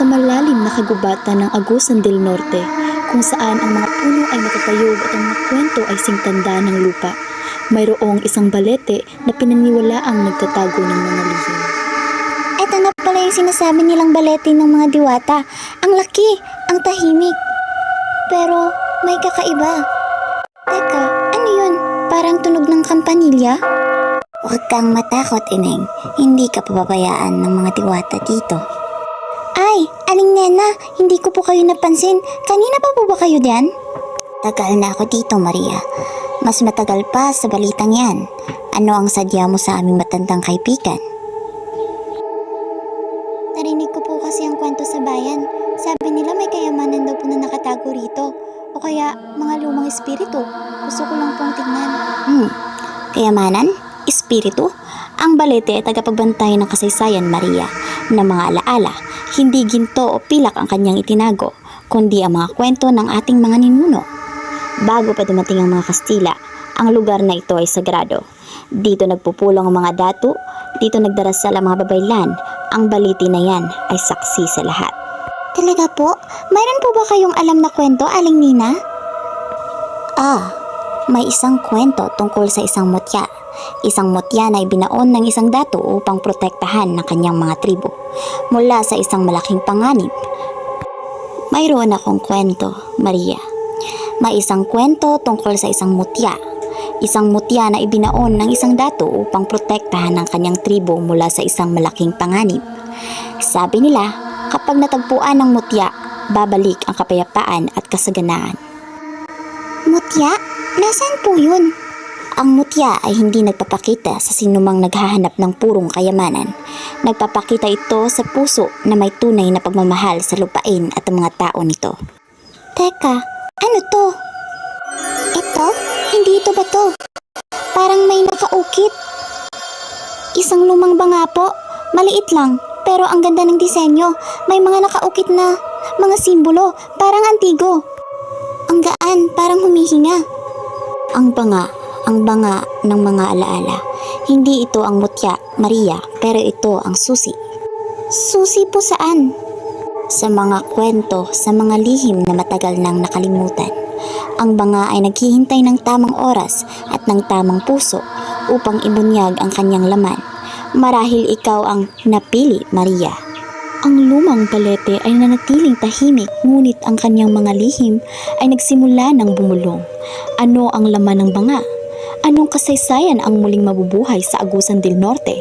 malalim na kagubatan ng Agusan del Norte, kung saan ang mga puno ay matatayog at ang mga kwento ay singtanda ng lupa, mayroong isang balete na pinaniniwalaang nagtatago ng mga lihim. Eto na pala yung sinasabi nilang balete ng mga diwata. Ang laki, ang tahimik. Pero may kakaiba. Teka, ano yun? Parang tunog ng kampanilya? Huwag kang matakot, Ineng. Hindi ka pababayaan ng mga diwata dito. Ay, Aling Nena, hindi ko po kayo napansin. Kanina pa po ba kayo diyan? Tagal na ako dito, Maria. Mas matagal pa sa balitang yan. Ano ang sadya mo sa aming matandang kaibigan? Narinig ko po kasi ang kwento sa bayan. Sabi nila may kayamanan daw po na nakatago rito. O kaya mga lumang espiritu. Gusto ko lang pong tignan. Kayamanan? Espiritu? Ang balete ay tagapagbantay ng kasaysayan, Maria, ng mga alaala. Hindi ginto o pilak ang kanyang itinago, kundi ang mga kwento ng ating mga ninuno. Bago pa dumating ang mga Kastila, ang lugar na ito ay sagrado. Dito nagpupulong ang mga datu, dito nagdarasal ang mga babaylan. Ang balete na yan ay saksi sa lahat. Talaga po? Mayroon po ba kayong alam na kwento, Aling Nina? May isang kwento tungkol sa isang mutya. Isang mutya na ibinaon ng isang datu upang protektahan ng kanyang mga tribo mula sa isang malaking panganib. Mayroon akong kwento, Maria. May isang kwento tungkol sa isang mutya. Isang mutya na ibinaon ng isang datu upang protektahan ng kanyang tribo mula sa isang malaking panganib. Sabi nila, kapag natagpuan ng mutya, babalik ang kapayapaan at kasaganaan. Mutya? Nasaan po yun? Ang mutya ay hindi nagpapakita sa sinumang naghahanap ng purong kayamanan. Nagpapakita ito sa puso na may tunay na pagmamahal sa lupain at ang mga tao nito. Teka, ano to? Ito? Hindi ito ba to? Parang may nakaukit. Isang lumang banga po. Maliit lang, pero ang ganda ng disenyo. May mga nakaukit na mga simbolo, parang antigo. Ang gaan, parang humihinga. Ang banga ng mga alaala. Hindi ito ang mutya, Maria, pero ito ang susi. Susi po saan? Sa mga kwento, sa mga lihim na matagal nang nakalimutan. Ang banga ay naghihintay ng tamang oras at ng tamang puso upang ibunyag ang kanyang laman. Marahil ikaw ang napili, Maria. Ang lumang balete ay nanatiling tahimik, ngunit ang kanyang mga lihim ay nagsimula ng bumulong. Ano ang laman ng banga? Anong kasaysayan ang muling mabubuhay sa Agusan del Norte?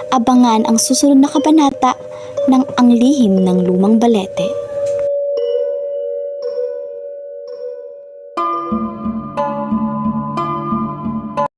Abangan ang susunod na kabanata ng Ang Lihim ng Lumang Balete.